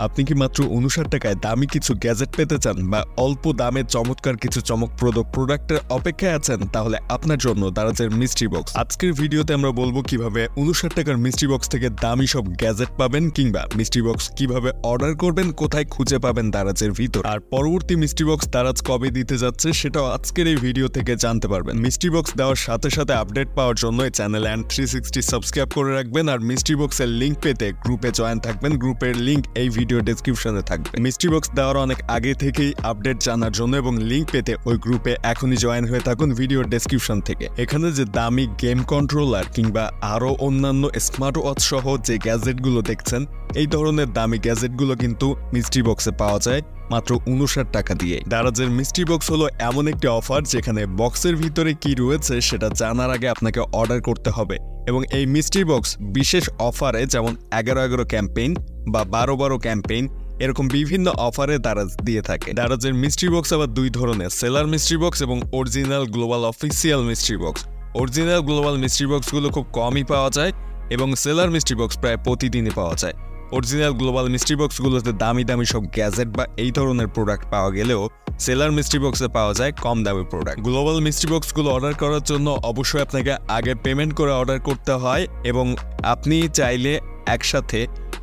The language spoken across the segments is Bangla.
আপনি কি মাত্র 59 টাকায় দামি কিছু গ্যাজেট পেতে চান বা অল্প দামে চমৎকার কিছু চমকপ্রদ প্রোডাক্টের অপেক্ষায় আছেন? তাহলে আপনার জন্য দারাজের মিস্ট্রি বক্স। আজকের ভিডিওতে আমরা বলবো কিভাবে 59 টাকার মিস্ট্রি বক্স থেকে দামি সব গ্যাজেট পাবেন, কিংবা মিস্ট্রি বক্স কিভাবে অর্ডার করবেন, কোথায় খুঁজে পাবেন দারাজের ভিতর, আর পরবর্তী মিস্ট্রি বক্স দারাজ কবে দিতে যাচ্ছে সেটাও আজকের এই ভিডিও থেকে জানতে পারবেন। মিস্ট্রি বক্স দেওয়ার সাথে সাথে আপডেট পাওয়ার জন্য এই চ্যানেল অ্যান্ড 360 সাবস্ক্রাইব করে রাখবেন, আর মিস্ট্রি বক্সের লিঙ্ক পেতে গ্রুপে জয়েন থাকবেন। গ্রুপের লিঙ্ক এই ভিডিও ডেসক্রিপশনে থাকবে। মিস্ট্রি বক্স দেওয়ার অনেক আগে থেকেই আপডেট জানার জন্য এবং লিঙ্ক পেতে ওই গ্রুপে এখনই জয়েন হয়ে থাকুন ভিডিও ডেসক্রিপশন থেকে। এখানে যে দামি গেম কন্ট্রোলার কিংবা আরো অন্যান্য স্মার্ট ওয়াচ সহ যে গ্যাজেটগুলো দেখছেন, এই ধরনের দামি গ্যাজেটগুলো কিন্তু মিস্ট্রি বক্সে পাওয়া যায় মাত্র 59 টাকা দিয়ে। দারাজের মিস্ট্রি বক্স হলো এমন একটি অফার যেখানে বক্সের ভিতরে কি রয়েছে সেটা জানার আগে আপনাকে অর্ডার করতে হবে, এবং এই মিস্ট্রি বক্স বিশেষ অফারে, যেমন 11/11 ক্যাম্পেইন বা 12/12 ক্যাম্পেইন, এরকম বিভিন্ন অফারে দারাজ দিয়ে থাকে। দারাজের মিস্ট্রি বক্স আবার দুই ধরনের, সেলার মিস্ট্রি বক্স এবং original global official mystery box. Original global mystery বক্সগুলো খুব কমই পাওয়া যায় এবং সেলার মিস্ট্রি বক্স প্রায় প্রতিদিনই পাওয়া যায়। অরিজিনাল গ্লোবাল মিস্ট্রি বক্সগুলোতে দামি দামি সব গ্যাজেট বা এই ধরনের প্রোডাক্ট পাওয়া গেলেও সেলার মিস্ট্রি বক্সে পাওয়া যায় কম দামি প্রোডাক্ট। গ্লোবাল মিস্ট্রি বক্সগুলো অর্ডার করার জন্য অবশ্যই আপনাকে আগে পেমেন্ট করে অর্ডার করতে হয়, এবং আপনি চাইলে একসাথে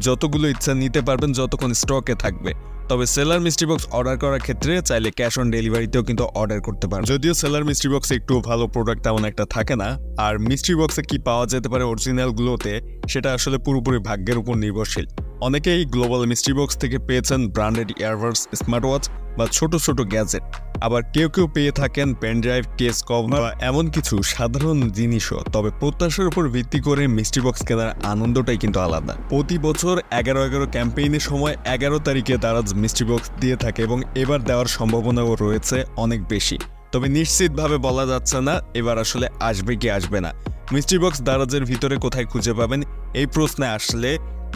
যতগুলো ইচ্ছা নিতে পারবেন যতক্ষণ স্টকে থাকবে। তবে সেলার মিস্ট্রি বক্স অর্ডার করার ক্ষেত্রে চাইলে ক্যাশ অন ডেলিভারিতেও কিন্তু অর্ডার করতে পারবেন। যদিও সেলার মিস্ট্রি বক্সে একটু ভালো প্রোডাক্ট তেমন একটা থাকে না, আর মিস্ট্রি বক্সে কি পাওয়া যেতে পারে অরিজিনালগুলোতে সেটা আসলে পুরোপুরি ভাগ্যের উপর নির্ভরশীল। অনেকেই গ্লোবাল মিস্ট্রি বক্স থেকে পেয়েছেন ব্র্যান্ডেড ইয়ারবাডস, স্মার্ট ওয়াচ বা ছোট ছোট গ্যাজেট। আবার কেউ কেউ পেয়ে থাকেন পেন ড্রাইভ, কেস, কভার বা এমন কিছু সাধারণ জিনিসও। তবে প্রত্যাশার উপর ভিত্তি করে মিস্ট্রি বক্স কেনার আনন্দটাই কিন্তু আলাদা। প্রতি বছর 11/11 ক্যাম্পেইনের সময় 11 তারিখে দারাজ মিস্ট্রি বক্স দিয়ে থাকে, এবং এবার দেওয়ার সম্ভাবনাও রয়েছে অনেক বেশি। তবে নিশ্চিতভাবে বলা যাচ্ছে না এবার আসলে আসবে কি আসবে না। মিস্ট্রি বক্স দারাজের ভিতরে কোথায় খুঁজে পাবেন এই প্রশ্নে আসলে,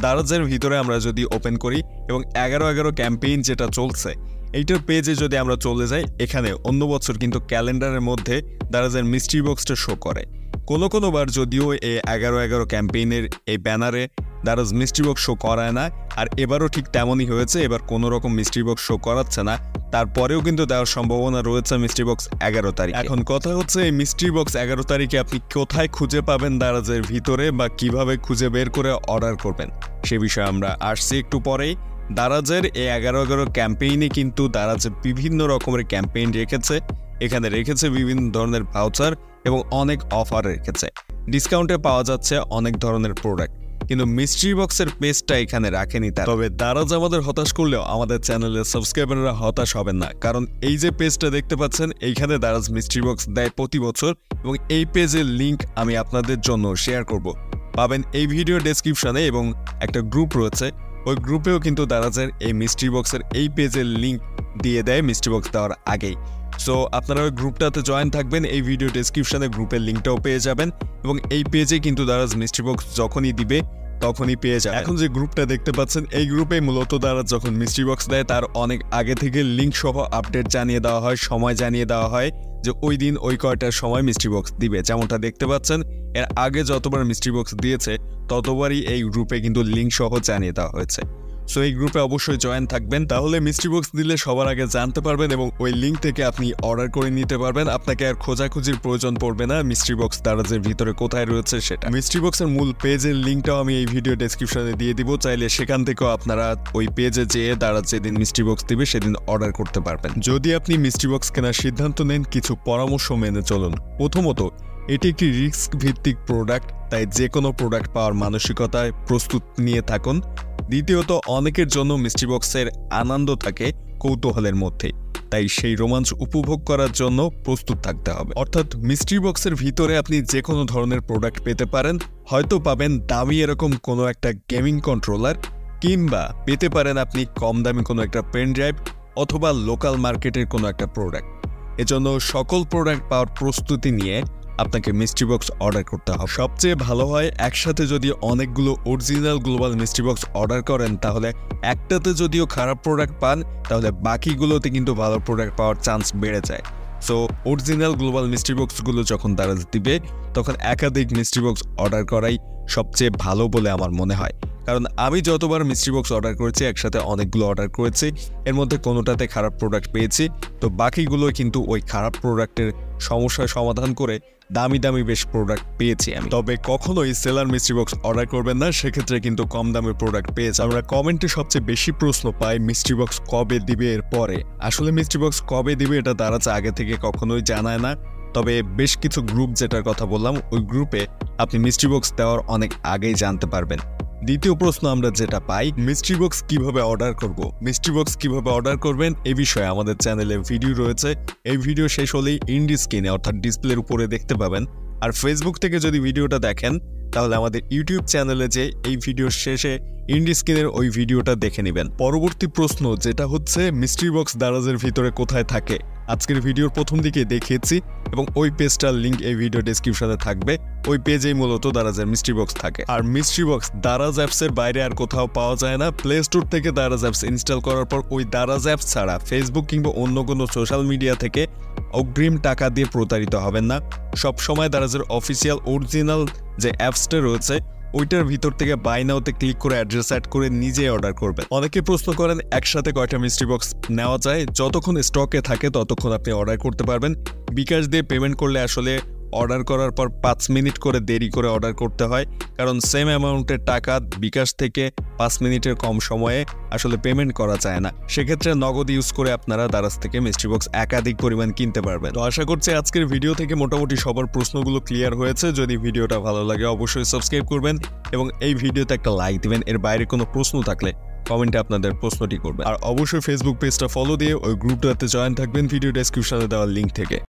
দারাজের ভিতরে আমরা যদি ওপেন করি এবং 11/11 ক্যাম্পেইন যেটা চলছে এইটার পেজে যদি আমরা চলে যাই, এখানে অন্য বছর কিন্তু ক্যালেন্ডারের মধ্যে দারাজের মিস্ট্রি বক্সটা শো করে। কোনো বার যদিও এই 11/11 ক্যাম্পেইনের এই ব্যানারে দারাজ মিস্ট্রি বক্স শো করায় না, আর এবারও ঠিক তেমনই হয়েছে। এবার কোনো রকম মিস্ট্রি বক্স শো করাচ্ছে না, তারপরেও কিন্তু দেওয়ার সম্ভাবনা রয়েছে মিস্ট্রি বক্স 11 তারিখ। এখন কথা হচ্ছে এই মিস্ট্রি বক্স 11 তারিখে আপনি কোথায় খুঁজে পাবেন দারাজের ভিতরে, বা কিভাবে খুঁজে বের করে অর্ডার করবেন সে বিষয়ে আমরা আসছি একটু পরেই। দারাজের এই 11/11 ক্যাম্পেইনে কিন্তু দারাজ বিভিন্ন রকমের ক্যাম্পেইন রেখেছে। এখানে রেখেছে বিভিন্ন ধরনের ভাউচার এবং অনেক অফার রেখেছে। ডিসকাউন্টে পাওয়া যাচ্ছে অনেক ধরনের প্রোডাক্ট, কিন্তু মিস্ট্রি বক্সের পেজটা এখানে রাখেনি তারা। তবে দারাজ আমাদের হতাশ করলেও আমাদের চ্যানেলের সাবস্ক্রাইবাররা হতাশ হবেন না, কারণ এই যে পেজটা দেখতে পাচ্ছেন এইখানে দারাজ মিস্ট্রি বক্স দেয় প্রতি বছর, এবং এই পেজের লিঙ্ক আমি আপনাদের জন্য শেয়ার করব। পাবেন এই ভিডিও ডেসক্রিপশনে, এবং একটা গ্রুপ রয়েছে, ওই গ্রুপেও কিন্তু দারাজের এই মিস্ট্রি বক্সের এই পেজের লিঙ্ক দিয়ে দেয় মিস্ট্রি বক্স দেওয়ার আগেই। সো আপনারা ওই গ্রুপটাতে জয়েন থাকবেন, এই ভিডিও ডেসক্রিপশনে গ্রুপের লিঙ্কটাও পেয়ে যাবেন, এবং এই পেজে কিন্তু দারাজ মিস্ট্রি বক্স যখনই দিবে তখনই পেয়ে যায়। এখন যে গ্রুপটা দেখতে পাচ্ছেন এই গ্রুপে মূলত দারাজ যখন মিস্ট্রি বক্স দেয় তার অনেক আগে থেকে লিঙ্ক সহ আপডেট জানিয়ে দেওয়া হয়, সময় জানিয়ে দেওয়া হয় যে ওই দিন ওই কয়টার সময় মিস্ট্রি বক্স দিবে। যেমনটা দেখতে পাচ্ছেন এর আগে যতবার মিস্ট্রি বক্স দিয়েছে ততবারই এই গ্রুপে কিন্তু লিঙ্ক সহ জানিয়ে দেওয়া হয়েছে। সো এই গ্রুপে অবশ্যই জয়েন থাকবেন, তাহলে মিস্ট্রি বক্স দিলে সবার আগে জানতে পারবেন এবং ওই লিঙ্ক থেকে আপনি অর্ডার করে নিতে পারবেন। আপনাকে আর খোঁজাখুঁজির প্রয়োজন পড়বে না মিস্ট্রি বক্স দারাজের ভিতরে কোথায় রয়েছে সেটা। মিস্ট্রি বক্সের মূল পেজের লিঙ্কটাও আমি এই ভিডিও ডেসক্রিপশনে দিয়ে দিব, চাইলে সেখান থেকেও আপনারা ওই পেজে যেয়ে দারাজ যেদিন মিস্ট্রি বক্স দিবে সেদিন অর্ডার করতে পারবেন। যদি আপনি মিস্ট্রি বক্স কেনার সিদ্ধান্ত নেন, কিছু পরামর্শ মেনে চলুন। প্রথমত, এটি একটি রিস্ক ভিত্তিক প্রোডাক্ট, তাই যে কোনো প্রোডাক্ট পাওয়ার মানসিকতায় প্রস্তুত নিয়ে থাকুন। দ্বিতীয়ত, অনেকের জন্য মিস্ট্রি বক্সের আনন্দ থাকে কৌতূহলের মধ্যে, তাই সেই রোমাঞ্চ উপভোগ করার জন্য প্রস্তুত থাকতে হবে। অর্থাৎ মিস্ট্রি বক্সের ভিতরে আপনি যে কোনো ধরনের প্রোডাক্ট পেতে পারেন। হয়তো পাবেন দামি এরকম কোনো একটা গেমিং কন্ট্রোলার, কিংবা পেতে পারেন আপনি কম দামি কোনো একটা পেন ড্রাইভ, অথবা লোকাল মার্কেটের কোনো একটা প্রোডাক্ট। এজন্য সকল প্রোডাক্ট পাওয়ার প্রস্তুতি নিয়ে আপনাকে মিস্ট্রি বক্স অর্ডার করতে হবে। সবচেয়ে ভালো হয় একসাথে যদি অনেকগুলো original global mystery box order করেন, তাহলে একটাতে যদিও খারাপ প্রোডাক্ট পান তাহলে বাকিগুলোতে কিন্তু ভালো প্রোডাক্ট পাওয়ার চান্স বেড়ে যায়। সো অরিজিনাল গ্লোবাল মিস্ট্রি বক্সগুলো যখন দারাজ দিবে তখন একাধিক মিস্ট্রি বক্স অর্ডার করাই সবচেয়ে ভালো বলে আমার মনে হয়, কারণ আমি যতবার মিস্ট্রি বক্স অর্ডার করেছি একসাথে অনেকগুলো অর্ডার করেছি, এর মধ্যে কোনোটাতে খারাপ প্রোডাক্ট পেয়েছি, তো বাকিগুলো কিন্তু ওই খারাপ প্রোডাক্টের সমস্যার সমাধান করে দামি দামি বেশ প্রোডাক্ট পেয়েছি আমি। তবে কখনোই সেলার মিস্ট্রি বক্স অর্ডার করবেন না, সেক্ষেত্রে কিন্তু কম দামের প্রোডাক্ট পেয়েছি। আমরা কমেন্টে সবচেয়ে বেশি প্রশ্ন পাই মিস্ট্রি বক্স কবে দিবে এর পরে। আসলে মিস্ট্রি বক্স কবে দিবে এটা দারাজ আগে থেকে কখনোই জানায় না, তবে বেশ কিছু গ্রুপ যেটার কথা বললাম ওই গ্রুপে আপনি মিস্ট্রি বক্স দেওয়ার অনেক আগেই জানতে পারবেন। দ্বিতীয় প্রশ্ন আমরা যেটা পাই, মিস্ট্রি বক্স কিভাবে অর্ডার করব। মিস্ট্রি বক্স কিভাবে অর্ডার করবেন এই বিষয়ে আমাদের চ্যানেলে ভিডিও রয়েছে, এই ভিডিও শেষ হলেই ইন্ডি স্ক্রিনে অর্থাৎ ডিসপ্লের উপরে দেখতে পাবেন। আর ফেসবুক থেকে যদি ভিডিওটা দেখেন তাহলে আমাদের ইউটিউব চ্যানেলে যে এই ভিডিওর শেষে ইন্ডি স্ক্রিনের ওই ভিডিওটা দেখে নেবেন। পরবর্তী প্রশ্ন যেটা হচ্ছে মিস্ট্রি বক্স দারাজের ভিতরে কোথায় থাকে। আজকের ভিডিওর প্রথম দিকে দেখিয়েছি এবং ওই পেজটার লিঙ্ক এই ভিডিও ডেসক্রিপশনে থাকবে। ওই পেজেই মূলত দারাজের মিস্ট্রি বক্স থাকে। আর মিস্ট্রি বক্স দারাজ অ্যাপসের বাইরে আর কোথাও পাওয়া যায় না। প্লে স্টোর থেকে দারাজ অ্যাপস ইনস্টল করার পর ওই দারাজ অ্যাপস ছাড়া ফেসবুক কিংবা অন্য কোনো সোশ্যাল মিডিয়া থেকে অগ্রিম টাকা দিয়ে প্রতারিত হবেন না। সবসময় দারাজের অফিসিয়াল অরিজিনাল যে অ্যাপসটা রয়েছে ওইটার ভিতর থেকে বাই নাওতে ক্লিক করে অ্যাড্রেস অ্যাড করে নিজেই অর্ডার করবেন। অনেকে প্রশ্ন করেন একসাথে কয়টা মিস্ট্রি বক্স নেওয়া যায়। যতক্ষণ স্টকে থাকে ততক্ষণ আপনি অর্ডার করতে পারবেন। বিকাশ দিয়ে পেমেন্ট করলে আসলে অর্ডার করার পর 5 মিনিট করে দেরি করে অর্ডার করতে হয়, কারণ সেম অ্যামাউন্টের টাকা বিকাশ থেকে 5 মিনিটের কম সময়ে আসলে পেমেন্ট করা যায় না। সেক্ষেত্রে নগদ ইউজ করে আপনারা দারাজ থেকে মিস্ট্রি বক্স একাধিক পরিমাণ কিনতে পারবেন। তো আশা করছি আজকের ভিডিও থেকে মোটামুটি সবার প্রশ্নগুলো ক্লিয়ার হয়েছে। যদি ভিডিওটা ভালো লাগে অবশ্যই সাবস্ক্রাইব করবেন এবং এই ভিডিওতে একটা লাইক দিবেন। এর বাইরে কোনো প্রশ্ন থাকলে কমেন্টে আপনাদের প্রশ্নটি করবেন। আর অবশ্যই ফেসবুক পেজটা ফলো দিয়ে ওই গ্রুপটাতে জয়েন থাকবেন ভিডিও ডেসক্রিপশনে দেওয়া লিঙ্ক থেকে।